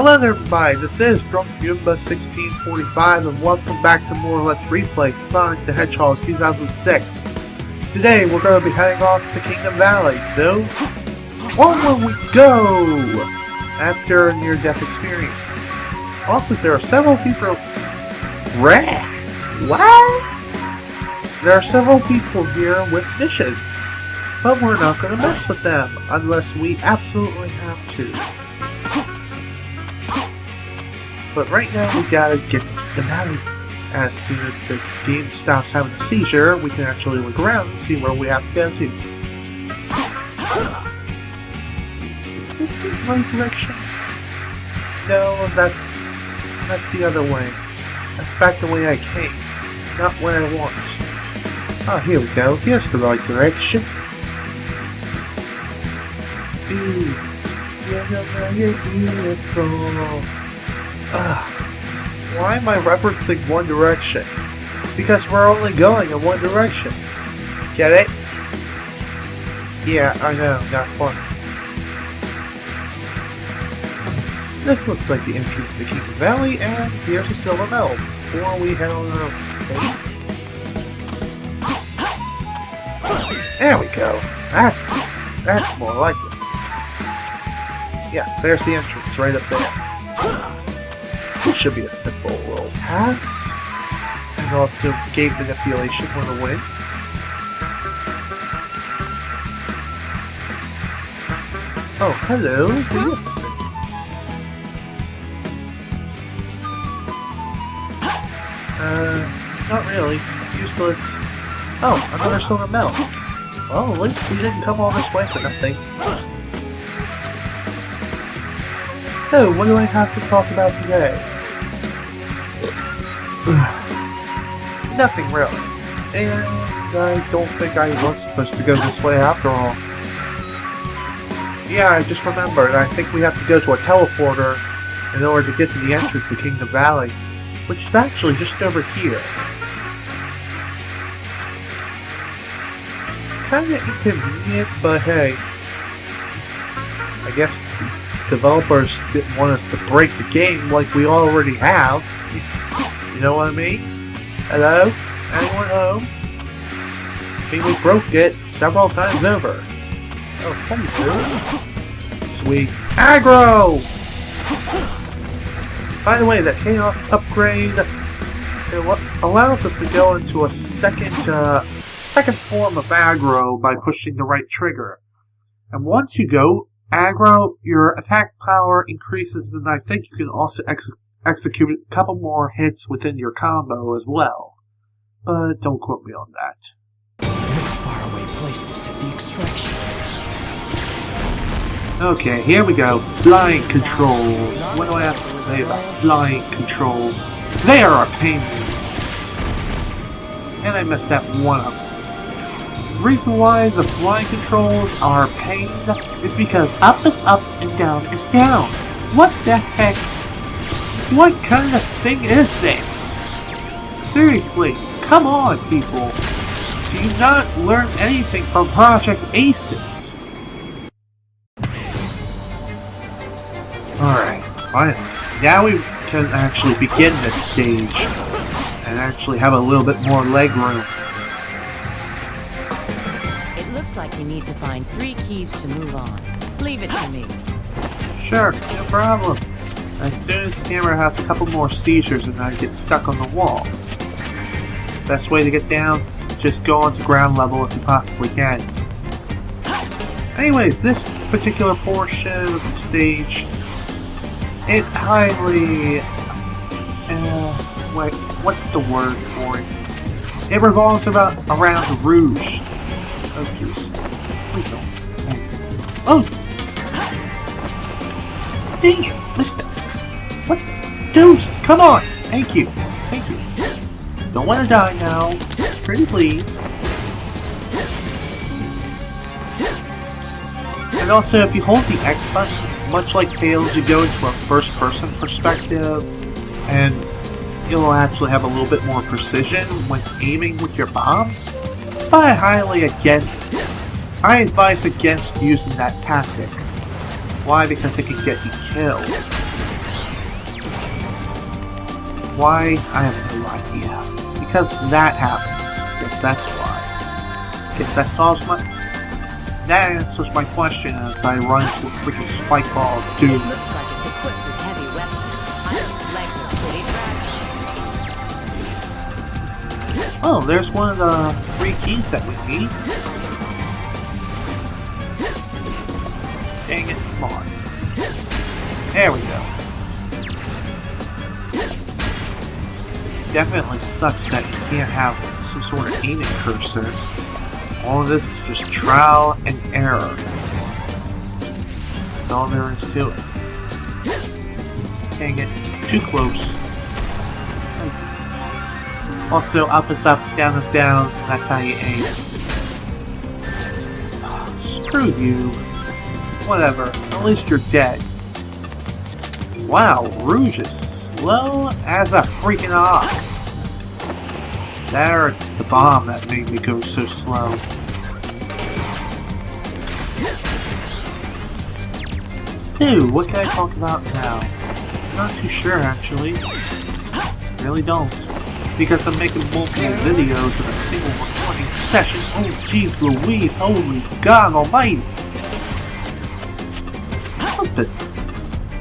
Hello there everybody, this is Drunk Goomba 1645 and welcome back to more Let's Replay Sonic the Hedgehog 2006. Today we're going to be heading off to Kingdom Valley, so on will we go after a near-death experience. Also, there are several people... What? There are several people here with missions, but we're not going to mess with them unless we absolutely have to. But right now, we gotta get to Kingdom Valley. As soon as the game stops having a seizure, we can actually look around and see where we have to go to. Is this the right direction? No, that's the other way. That's back the way I came, not what I want. Oh, here we go. Here's the right direction. Ooh, you're beautiful. Why am I referencing One Direction? Because we're only going in one direction. Get it? Yeah, I know, not fun. This looks like the entrance to Kingdom Valley, and here's a silver medal before we head on our way. There we go. That's more like it. Yeah, there's the entrance right up there. This should be a simple little task. And also, game manipulation for the win. Oh, hello, Eliese. Not really. Useless. Oh, another silver medal. Well, at least we didn't come all this way for nothing. So, what do I have to talk about today? Nothing really. And I don't think I was supposed to go this way after all. Yeah, I just remembered. I think we have to go to a teleporter in order to get to the entrance to Kingdom Valley, which is actually just over here. Kinda inconvenient, but hey. I guess developers didn't want us to break the game like we already have. You know what I mean? Hello? Anyone home? I mean, we broke it several times over. Oh, hello. Sweet. Aggro! By the way, that Chaos upgrade allows us to go into a second form of aggro by pushing the right trigger. And once you go aggro, your attack power increases, and I think you can also execute a couple more hits within your combo as well. But don't quote me on that. What a faraway place to set the extraction point. Okay, here we go. Flying controls. What do I have to say about flying controls? They are a pain in the ass. And I messed that one up. The reason why the flying controls are a pain is because up is up and down is down. What the heck? What kind of thing is this? Seriously, come on people. Do you not learn anything from Project Aces? Alright, finally. Now we can actually begin this stage and actually have a little bit more leg room. Looks like you need to find 3 keys to move on. Leave it to me. Sure, no problem. As soon as the camera has a couple more seizures and I get stuck on the wall. Best way to get down, just go onto ground level if you possibly can. Anyways, this particular portion of the stage, it highly... wait, what's the word for it? It revolves around Rouge. Oh, jeez. Please don't. Oh! Dang it! Missed it! What the deuce? Come on! Thank you. Thank you. Don't want to die now. Pretty please. And also, if you hold the X button, much like Tails, you go into a first-person perspective, and you'll actually have a little bit more precision when aiming with your bombs. But I advise against using that tactic. Why? Because it can get you killed. Why? I have no idea. Because that happens. Guess that's why. Guess that solves my... That answers my question as I run into a freaking spike ball of doom. It looks like it's equipped with heavy weapons. I think its legs are pretty fragile. Oh, there's one of the 3 keys that we need. Dang it, come on. There we go. Definitely sucks that you can't have some sort of aiming cursor. All of this is just trial and error. That's all there is to it. Dang it, too close. Also, up is up, down is down, that's how you aim. Oh, screw you. Whatever, at least you're dead. Wow, Rouge is slow as a freaking ox. There, it's the bomb that made me go so slow. So, what can I talk about now? Not too sure, actually. Really don't. Because I'm making multiple videos in a single recording session. Oh, jeez Louise, holy God almighty! What the...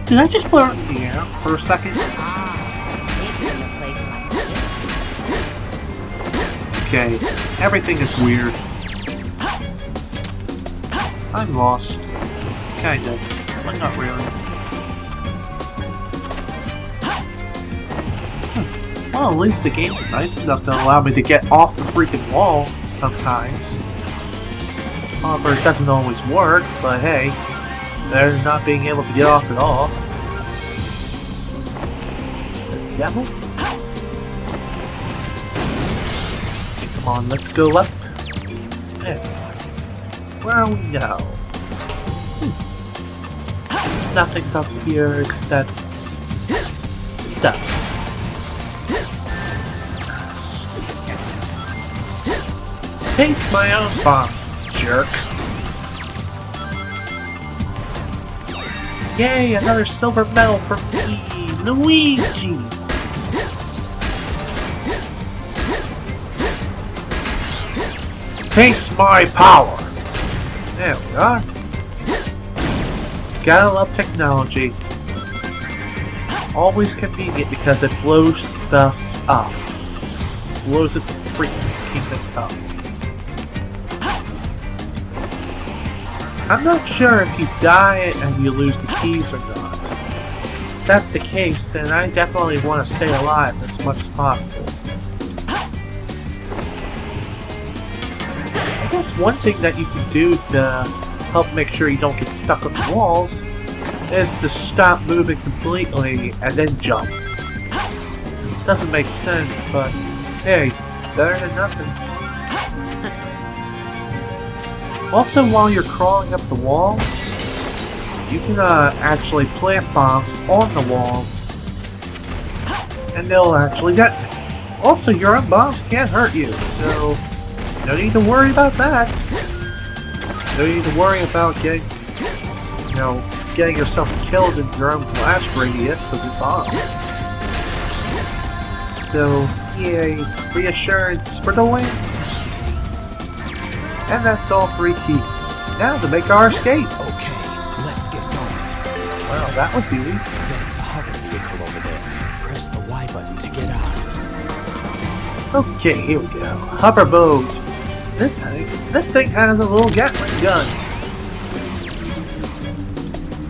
Did I just put it in the air for a second? Okay, everything is weird. I'm lost. Kinda, but not really. Well, at least the game's nice enough to allow me to get off the freaking wall sometimes. However, it doesn't always work, but hey, better than not being able to get off at all. The devil? Come on, let's go up. There. Where are we now? Nothing's up here except steps. Taste my own bombs, jerk. Yay, another silver medal for me, Luigi! Taste my power! There we are. Gotta love technology. Always convenient because it blows stuff up. Blows it to freaking kingdom come. I'm not sure if you die and you lose the keys or not. If that's the case, then I definitely want to stay alive as much as possible. I guess one thing that you can do to help make sure you don't get stuck on the walls is to stop moving completely and then jump. Doesn't make sense, but hey, better than nothing. Also, while you're crawling up the walls, you can actually plant bombs on the walls, and they'll actually detonate. Also, your own bombs can't hurt you, so no need to worry about that. No need to worry about getting, getting yourself killed in your own blast radius of your bomb. So, yay, reassurance for the win. And that's all 3 keys. Now to make our escape. Okay, let's get going. Well, that was easy. There's a hover vehicle over there. Press the Y button to get out. Okay, here we go. Hover mode. This thing has a little Gatling gun.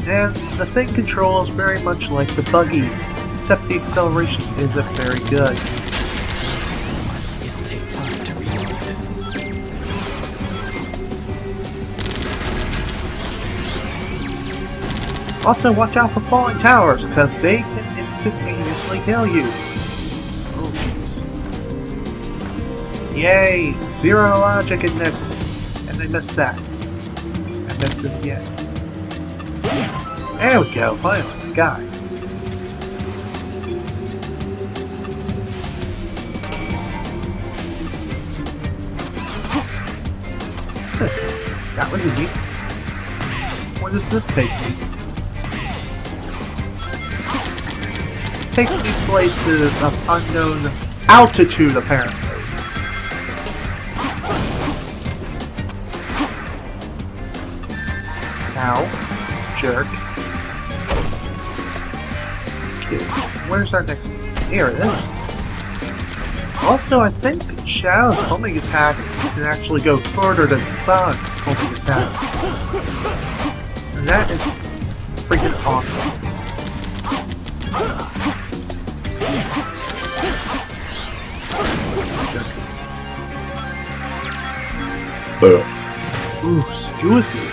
And the thing controls very much like the buggy, except the acceleration isn't very good. It'll take time to reload. Also, watch out for falling towers, because they can instantaneously kill you. Oh, jeez. Yay! 0 logic in this. And I missed that. I missed it again. There we go, finally, got it. That was easy. Where does this take me? takes me places of unknown altitude, apparently. Ow. Jerk. Okay, where's our next... Here it is. Also, I think Shadow's homing attack can actually go further than Sonic's homing attack. And that is freaking awesome. Ooh, Stewie.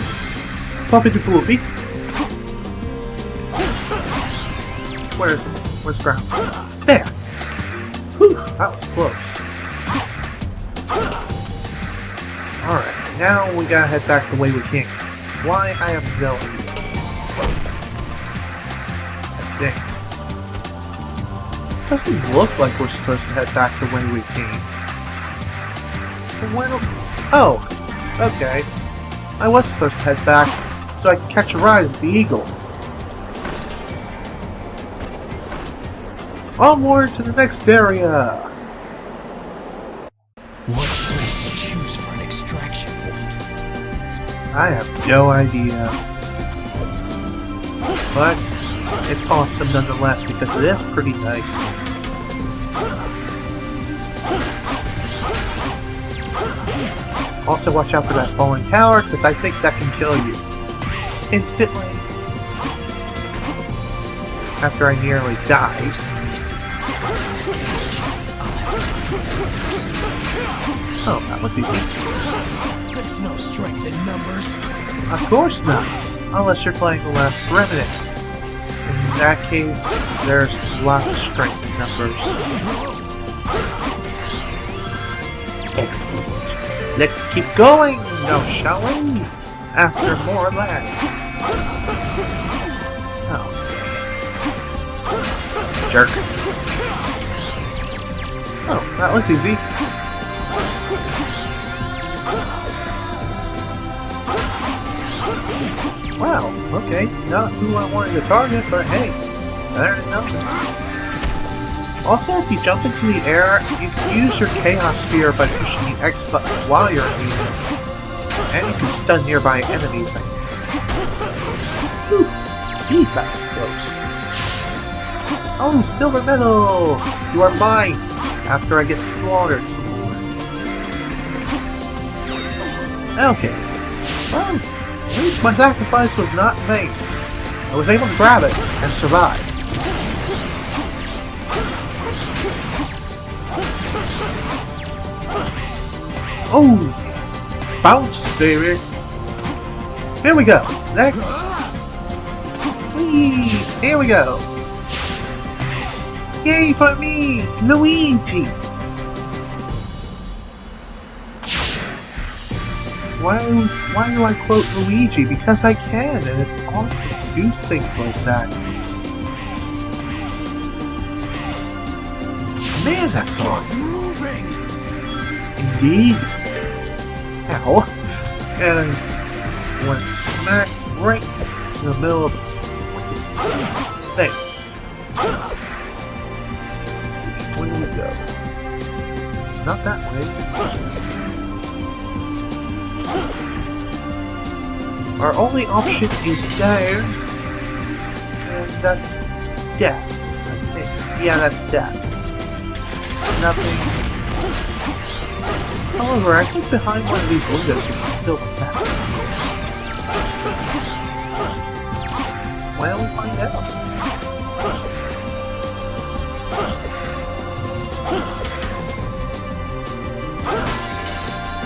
Puppy de Poopy. Where's ground? There! Whew, that was close. Alright, now we gotta head back the way we came. Why? I have no idea. I think. Doesn't look like we're supposed to head back the way we came. But oh, okay. I was supposed to head back so I could catch a ride with the Eagle. Onward to the next area! What place to choose for an extraction point? I have no idea. But it's awesome nonetheless because it is pretty nice. Also watch out for that falling tower because I think that can kill you. Instantly. After I nearly died. Oh, that was easy. There's no strength in numbers. Of course not. Unless you're playing the last remnant. In that case, there's lots of strength in numbers. Excellent. Let's keep going, now shall we? After more lag. Oh. Jerk. Oh, that was easy. Wow, okay. Not who I wanted to target, but hey, better than nothing. Also, if you jump into the air, you can use your Chaos Spear by pushing the X button while you're in the air. And you can stun nearby enemies. Whew, geez, that was close. Oh, silver medal! You are mine! After I get slaughtered some more. Okay. Well, at least my sacrifice was not in vain. I was able to grab it and survive. Oh! Bounce, baby! Here we go! Next! Whee! Here we go! Yay for me! Luigi! Why do I quote Luigi? Because I can, and it's awesome to do things like that. Man, that's awesome! Indeed! Ow! And I went smack right in the middle of the thing. Let's see, where do we go? Not that way. Our only option is down, and that's death, I think. Yeah, that's death. Nothing. However, I think behind one of these windows is a silver map. Why don't we find out?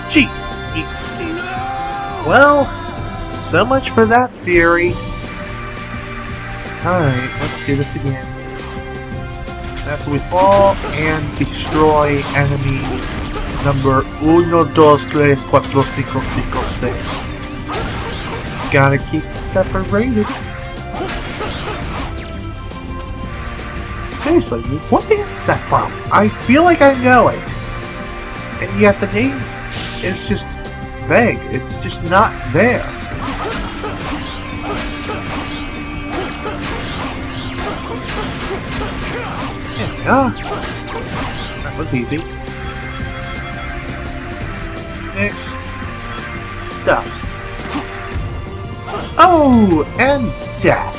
Jeez, you can see. Well, so much for that theory. Alright, let's do this again. After we fall and destroy enemy number 1, 2, 3, 4, 5, 5, 6. Gotta keep separated. Seriously, what is that from? I feel like I know it. And yet the name is just vague. It's just not there. There we go. That was easy. Next. Stuffs. Oh! And death.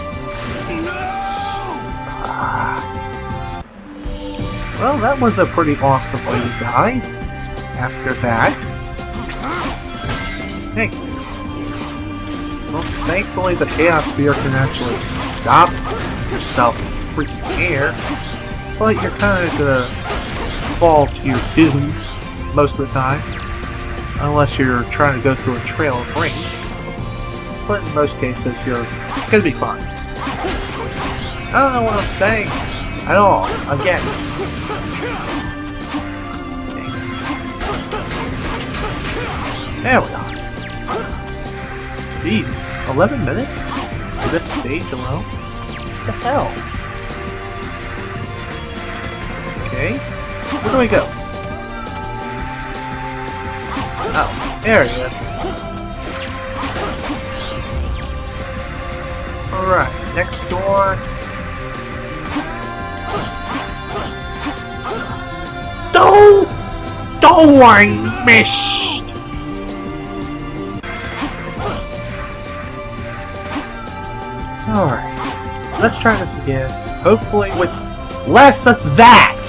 Well, that was a pretty awesome way to die. After that. Hey. Well, thankfully the Chaos Spear can actually stop yourself freaking air. But you're kind of gonna fall to your doom most of the time. Unless you're trying to go through a trail of rings. But in most cases, you're gonna be fine. I don't know what I'm saying at all. Again. There we are. Jeez, 11 minutes for this stage alone? What the hell? Okay, where do I go? Oh, there he is. Alright, next door. Don't I missed! Alright, let's try this again. Hopefully with less of that!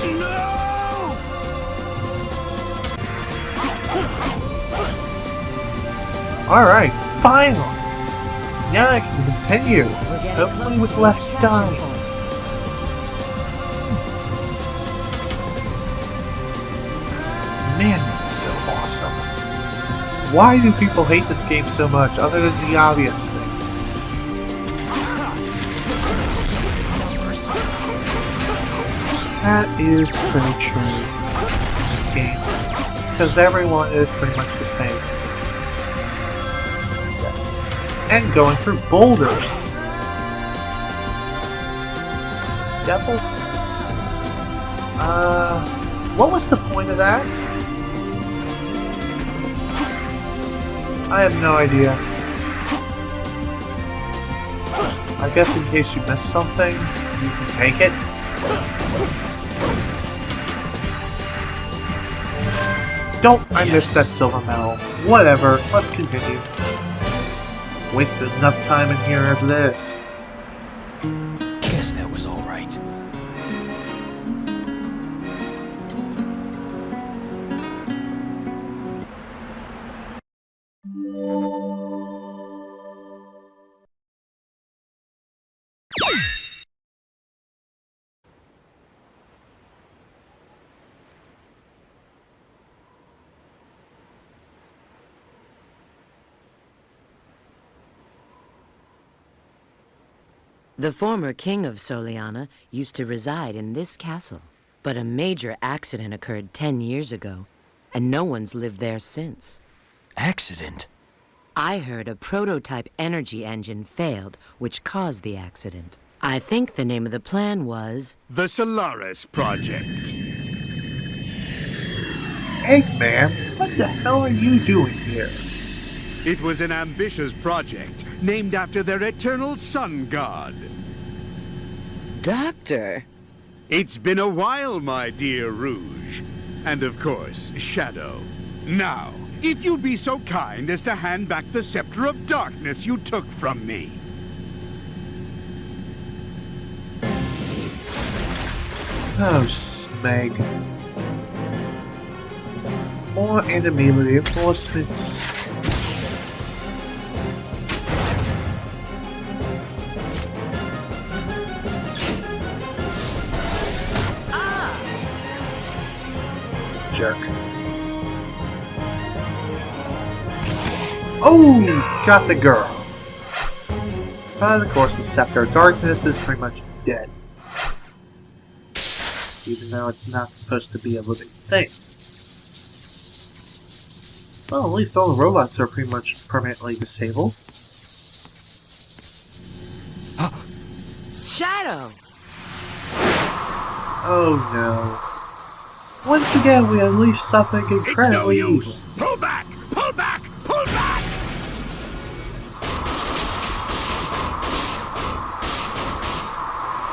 Alright, finally! Now I can continue, hopefully with less dying. Man, this is so awesome. Why do people hate this game so much, other than the obvious things? That is so true in this game. Because everyone is pretty much the same. And going through boulders. Devil? What was the point of that? I have no idea. I guess in case you missed something, you can take it. Don't I miss that silver medal. Whatever, let's continue. Wasted enough time in here as it is. Guess that was all right. The former king of Soliana used to reside in this castle, but a major accident occurred 10 years ago, and no one's lived there since. Accident? I heard a prototype energy engine failed, which caused the accident. I think the name of the plan was... The Solarus Project. Eggman, what the hell are you doing here? It was an ambitious project named after their eternal sun god. Doctor! It's been a while, my dear Rouge. And of course, Shadow. Now, if you'd be so kind as to hand back the Scepter of Darkness you took from me. Oh, Smeg. More enemy reinforcements. Jerk. Oh! Got the girl. But of course the Scepter of Darkness is pretty much dead. Even though it's not supposed to be a living thing. Well, at least all the robots are pretty much permanently disabled. Shadow! Oh no. Once again, we unleash something incredibly It's no evil. use. Pull back! Pull back! Pull back!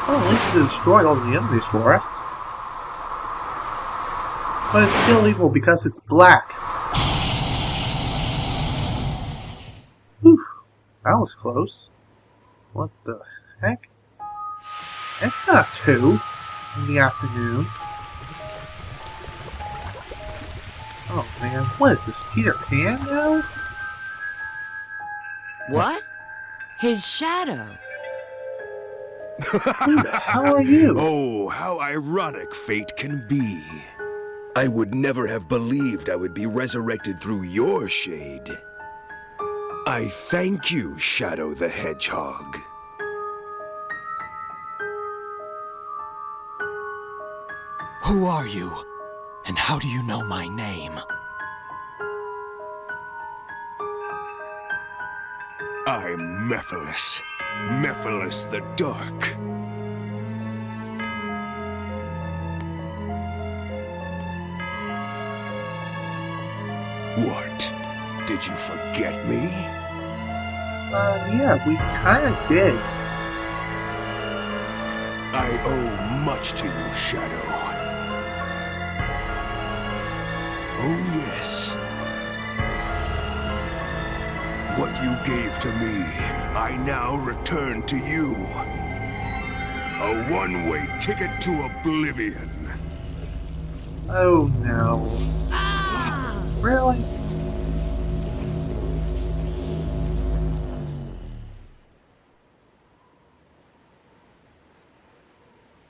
Well, at least to destroy all the enemies for us. But it's still evil because it's black. Whew, that was close. What the heck? It's not 2 in the afternoon. Oh man, what is this, Peter Pan now? What? His shadow. Who the hell are you? Oh, how ironic fate can be. I would never have believed I would be resurrected through your shade. I thank you, Shadow the Hedgehog. Who are you? And how do you know my name? I'm Mephilis. Mephilis the Dark. What? Did you forget me? Yeah, we kinda did. I owe much to you, Shadow. Oh, yes. What you gave to me, I now return to you. A one-way ticket to oblivion. Oh no. Really?